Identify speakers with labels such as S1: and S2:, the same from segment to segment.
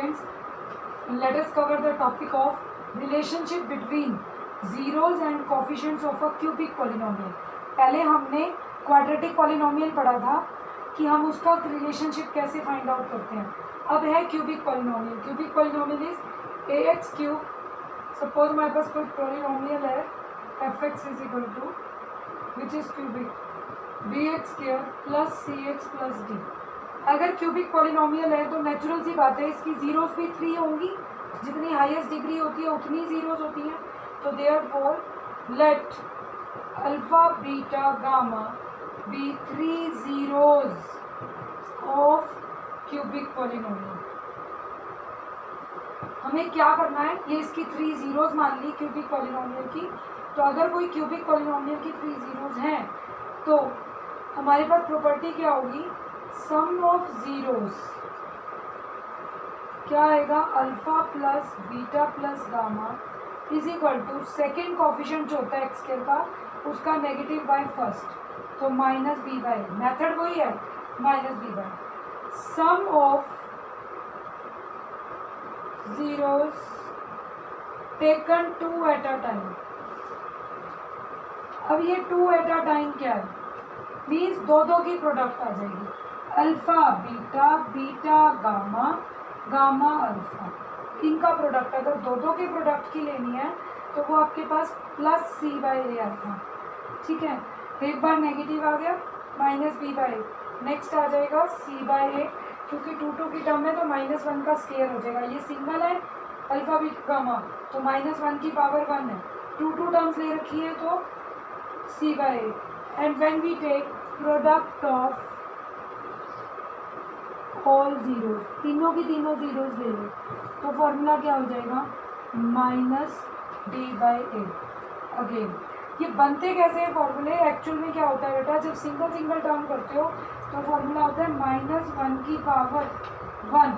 S1: students, let us cover the topic of relationship between zeros and coefficients of a cubic polynomial. पहले हमने quadratic polynomial पढ़ा था कि हम उसका रिलेशनशिप कैसे फाइंड आउट करते हैं. अब है cubic polynomial. Cubic polynomial is a x cube. Suppose हमारे पास कोई पॉलिनोमियल है f x is equal to which is cubic b x square plus c x plus d. अगर क्यूबिक पॉलिनोमियल है तो नेचुरल सी बात है इसकी जीरोस भी 3 होंगी. जितनी हाईएस्ट डिग्री होती है उतनी जीरोस होती हैं. तो therefore let alpha beta gamma be 3 zeros of cubic polynomial. हमें क्या करना है, ये इसकी 3 zeros मान ली क्यूबिक पॉलिनोमियल की. तो अगर कोई क्यूबिक पॉलिनोमियल की 3 zeros हैं तो हमारे पास प्रॉपर्टी क्या होगी, सम ऑफ जीरोस क्या आएगा, alpha plus beta plus gamma is equal to second coefficient जो होता है एक्स स्क्वायर का उसका नेगेटिव बाय फर्स्ट. तो माइनस बी बाय, मेथड वही है, minus b by sum of zeros taken 2 at a time. अब ये 2 एट अ टाइम क्या है, मीन्स दो की प्रोडक्ट आ जाएगी. Alpha beta beta gamma gamma alpha, इनका प्रोडक्ट अगर दो के प्रोडक्ट की लेनी है तो वो आपके पास प्लस सी बाय ए आता. ठीक है, एक बार नेगेटिव आ गया माइनस बी बाय, नेक्स्ट आ जाएगा सी बाय ए. क्योंकि 2 की टर्म है तो -1 का स्क्वायर हो जाएगा. ये सिंगल है अल्फा बीटा गामा तो -1 की पावर 1 है. 2 टर्म्स ले रखी है तो C by A. And when we take product of all zero, तीनों की तीनों जीरोस ले लो तो फॉर्मूला क्या हो जाएगा, minus D by A. Again ये बनते कैसे हैं फॉर्मूले, एक्चुअल में क्या होता है बेटा, जब सिंगल टर्म करते हो तो फॉर्मूला होता है -1 की पावर 1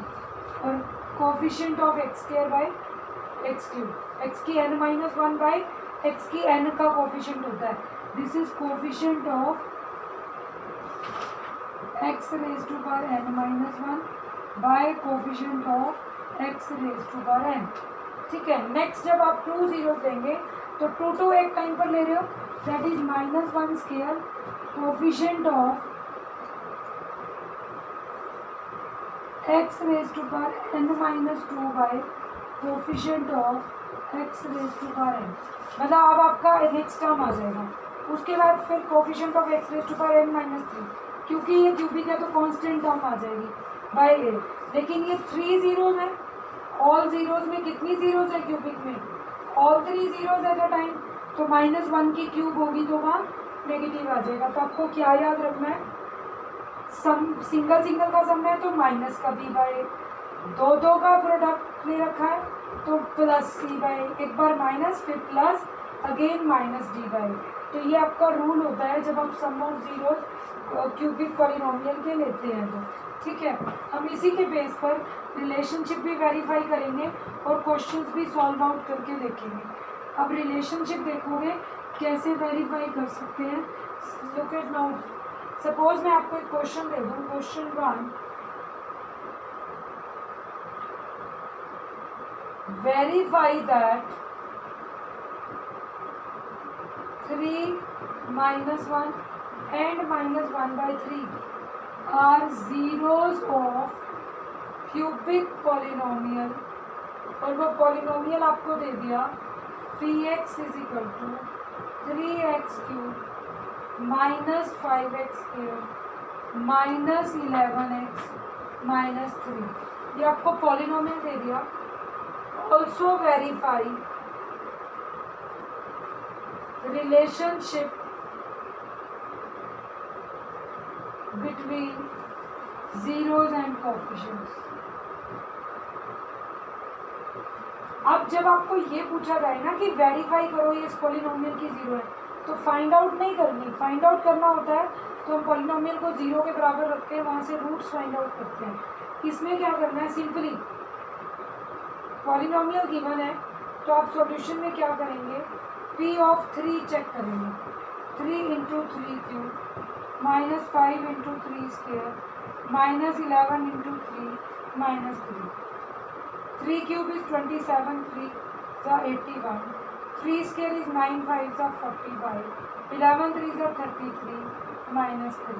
S1: और coefficient of x square by x cube. X की n-1 बाई एक्स की n का कोफिशिएंट होता है. This is coefficient of x raised to power n-1 bye coefficient of x raised to power n. ठीक है, next जब आप 2 zeros देंगे तो 2 एक टाइम पर ले रहे हो, that is -1 square coefficient of x raised to power n-2 bye coefficient of x raised to power n. मतलब अब आपका नेक्स्ट टर्म आ जाएगा. उसके बाद फिर coefficient of x raised to power n-3, क्योंकि ये क्यूबिक है तो कांस्टेंट टर्म आ जाएगी बाय ए. लेकिन ये 3 जीरोस है, ऑल जीरोस में कितनी जीरोस है क्यूबिक में, all 3 zeros eight a time. तो -1 की क्यूब होगी तो वहाँ नेगेटिव आ जाएगा. तो आपको क्या याद रखना है, सम सिंगल का सम है तो माइनस का बी बाय, दो का प्रोडक्ट ले रखा है तो प्लस सी बाय, एक बार माइनस फिर plus again minus d by. तो ये आपका रूल होता है जब आप sum of zeros cubic polynomial के लेते हैं तो. ठीक है, हम इसी के बेस पर रिलेशनशिप भी वेरीफाई करेंगे और क्वेश्चंस भी सॉल्व आउट करके देखेंगे. अब रिलेशनशिप देखोगे कैसे वेरीफाई कर सकते हैं. लुक एट नाउ, सपोज मैं आपको एक क्वेश्चन दे दूँ, question 1, verify that 3 -1 and -1/3 are zeros of cubic polynomial. और वो पॉलिनोमियल आपको दे दिया px is equal to 3x cube -5x square -11x -3. ये आपको पॉलिनोमियल दे दिया. Also verify relationship between zeros and coefficients. अब जब आपको ये पूछा जाए ना कि वेरीफाई करो ये इस पॉलिनोमियल की जीरो है तो फाइंड आउट नहीं करनी, फाइंड आउट करना होता है तो हम पॉलिनोमियल को जीरो के बराबर रखते हैं, वहाँ से रूट्स फाइंड आउट करते हैं. इसमें क्या करना है, सिंपली पॉलिनोमियल गिवन है तो आप सॉल्यूशन में क्या करेंगे, p ऑफ 3 चेक करेंगे. 3 into 3 cube -5 into 3 square -11 into 3 -3. 3 cube is 27, 3 is 81, 3 square is 9, 5 is 45, 11 3 is 33, minus 3.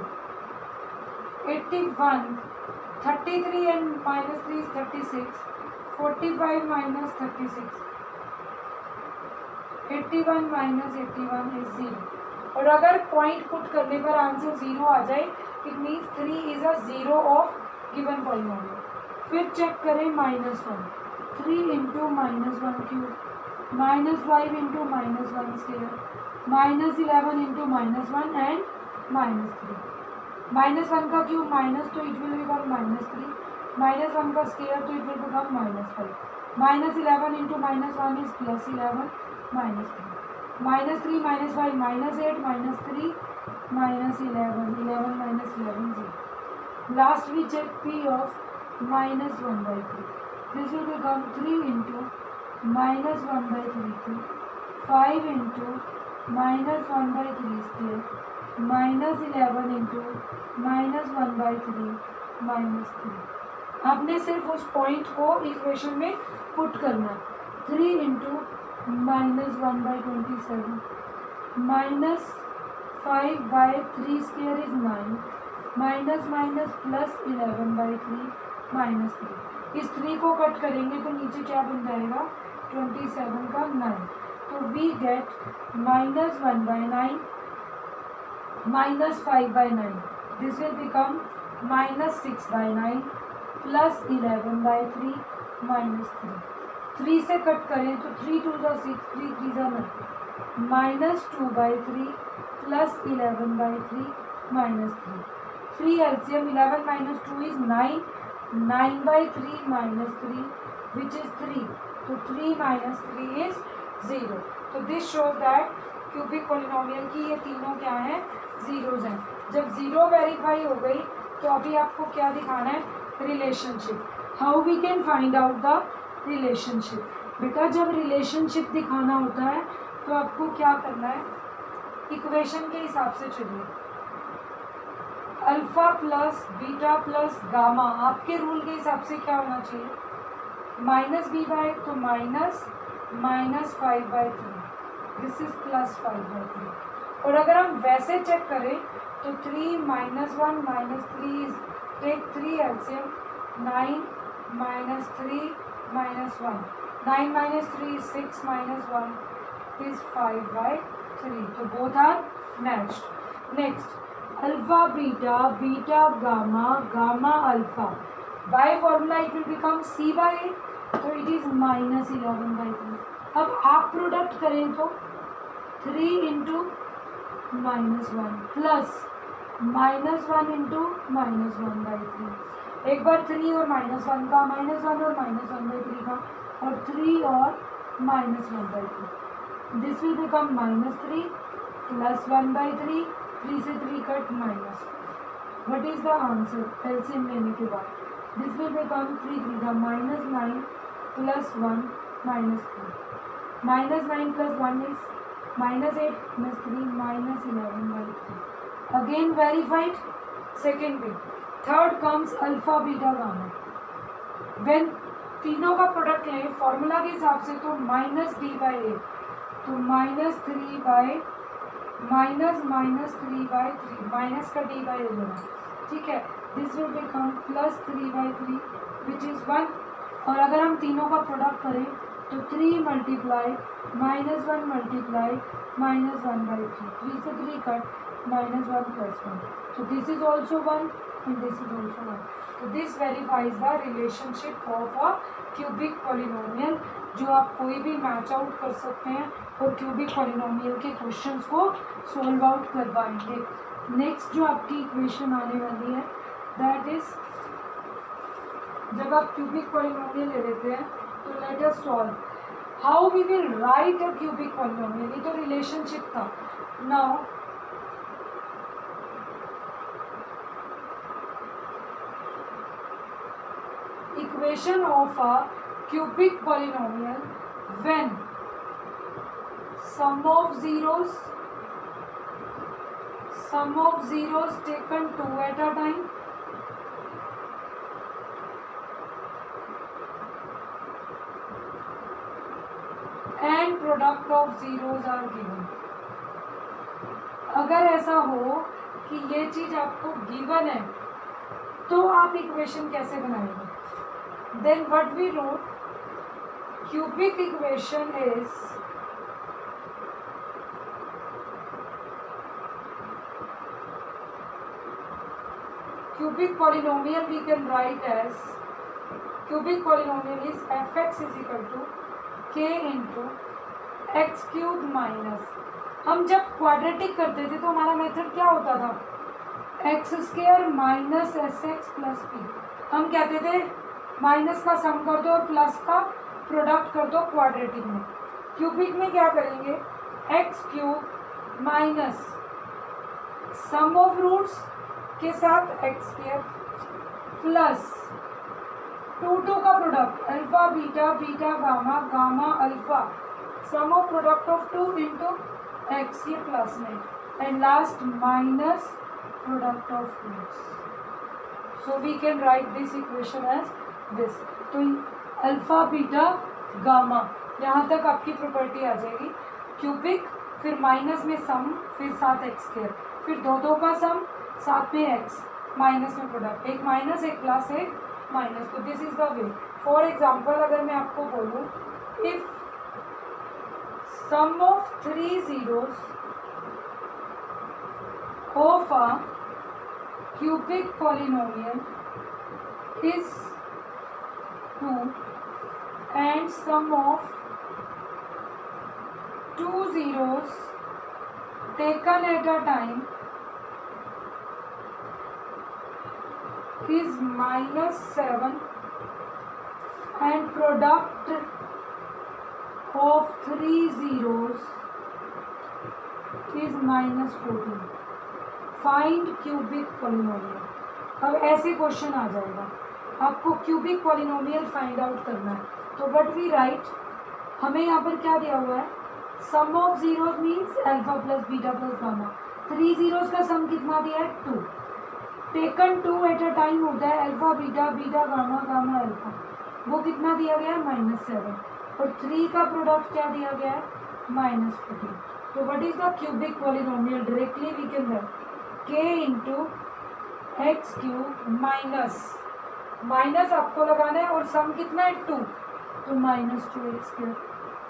S1: 81, 33 and minus 3 is 36, 45 minus 36, 81 minus 81 is 0. और अगर पॉइंट पुट करने पर आंसर 0 आ जाए it means 3 is a 0 of given polynomial. फिर check करें -1, 3 into -1 cube, -5 into -1 square, -11 into -1 and -3. -1 का cube minus तो it will become -3, -1 का स्क्वायर तो it will become -5, -11 into -1 is +11 -3, -3 -5 -8 -3 -11, 11 minus 11 0. Last we check P of -1/3. This will become 3 into -1/3, 5 into -1/3 square, -11 into -1/3 -3. आपने सिर्फ उस point को equation में put करना. 3 into -1/27, -5/3 square is 9, minus plus 11/3 -3. इस 3 को कट करेंगे तो नीचे क्या बन जाएगा 27 का 9. तो we get -1/9 -5/9. This will become -6/9 plus 11/3 -3. 3 से कट करें तो 3 2 6, 3 3 9, -2/3 plus 11/3 -3. 3 LCM 11 minus 2 is 9, 9/3 -3 which is 3. तो 3 minus 3 is 0. तो this shows that cubic polynomial की ये तीनों क्या हैं जीरोज हैं. जब जीरो वेरीफाई हो गई तो अभी आपको क्या दिखाना है relationship. How we can find out the relationship. बेटा जब रिलेशनशिप दिखाना होता है तो आपको क्या करना है इक्वेशन के हिसाब से चलिए. Alpha plus beta plus gamma आपके रूल के हिसाब से क्या होना चाहिए -b/, तो -5/3. This is +5/3. और अगर हम वैसे चेक करें तो 3 -1 -3 is take 3 LCM 9 -3 -1. 9 - 3 is 6 - 1 is 5/3. तो both are matched. Next alpha beta beta gamma gamma alpha by formula it will become C/A. तो इट इज -11/3. अब आप प्रोडक्ट करें तो 3 इंटू -1 प्लस -1 इंटू -1/3. एक बार 3 और -1 का -1 और -1/3 का और 3 और -1/3. This will become -3 plus 1/3. 3 से 3 cut minus. What is the answer LCM लेने के बाद दिस विल बिकम 3 3 का -9 plus 1 -3. -9 plus 1 is -8 plus 3 -11/3. Again verified. Second पे third comes alpha beta gamma. When तीनों का प्रोडक्ट लें फॉर्मूला के हिसाब से तो -d/a. तो -3/, -3/3 माइनस का d/a लेना. ठीक है. This will become +3/3 which is 1. और अगर हम तीनों का प्रोडक्ट करें तो 3 मल्टीप्लाई -1 मल्टीप्लाई -1/3. 3 से 3 cut -1 plus 1. So this is also 1 and this is also 1. So this verifies the relationship of a cubic polynomial जो आप कोई भी मैच आउट कर सकते हैं और क्यूबिक पॉलिनोमियल के क्वेश्चंस को सॉल्व आउट कर पाएंगे. नेक्स्ट जो आपकी इक्वेशन आने वाली है दैट इज जब आप क्यूबिक पॉलिनोमियल ले लेते हैं तो let us solve how we will write a cubic polynomial. ये तो रिलेशनशिप था. Now equation of a cubic polynomial when sum of zeros taken 2 at a time when product of zeros are given. अगर ऐसा हो कि ये चीज आपको गिवन है तो आप इक्वेशन कैसे बनाएंगे? Then what we wrote, cubic equation is cubic polynomial we can write as cubic polynomial is fx is equal to k into x cube minus, हम जब क्वाड्रेटिक करते थे तो हमारा मेथड क्या होता था, x square minus S x plus P. हम कहते थे माइनस का सम कर दो और प्लस का प्रोडक्ट कर दो क्वाड्रेटिक में। क्यूबिक में क्या करेंगे, x cube minus sum of roots के साथ एक्स स्क्वायर प्लस टू का product alpha beta beta gamma gamma alpha, sum of product of two into x, ये प्लस में, and last minus product of roots. So we can write this equation as this. तो alpha beta gamma, यहाँ तक आपकी property आ जाएगी। Cubic, फिर minus में सम, फिर साथ एक्स स्क्वायर, फिर दो का सम, साथ में एक्स, माइनस में प्रोडक्ट, एक माइनस एक प्लस एक माइनस। तो this is the way. For example अगर मैं आपको बोलूँ, if sum of 3 zeros of a cubic polynomial is 2 and sum of 2 zeros taken at a time is -7 and product of 3 zeros is -14. Find cubic polynomial. अब ऐसे question आ जाएगा, आपको cubic polynomial find out करना है, तो what we write, हमें यहाँ पर क्या दिया हुआ है, sum of zeros means alpha plus beta plus gamma. 3 zeros का सम कितना दिया है, 2। टेकन 2 एट अ टाइम होता है alpha beta beta gamma gamma alpha, वो कितना दिया गया है, -7। और 3 का प्रोडक्ट क्या दिया गया है, -14। तो what is the cubic polynomial, directly we can write k into x cube minus आपको लगाना है, और सम कितना है 2, तो -2x स्क्वायर।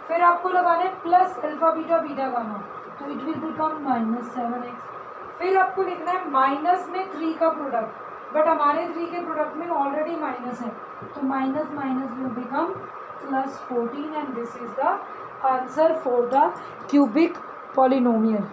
S1: फिर आपको लगाना है plus alpha beta beta gamma, तो इट विल बिकम -7x। फिर आपको लिखना है माइनस में 3 का प्रोडक्ट, बट हमारे 3 के प्रोडक्ट में ऑलरेडी माइनस है, तो minus minus will become +14 and this is the answer for the cubic polynomial.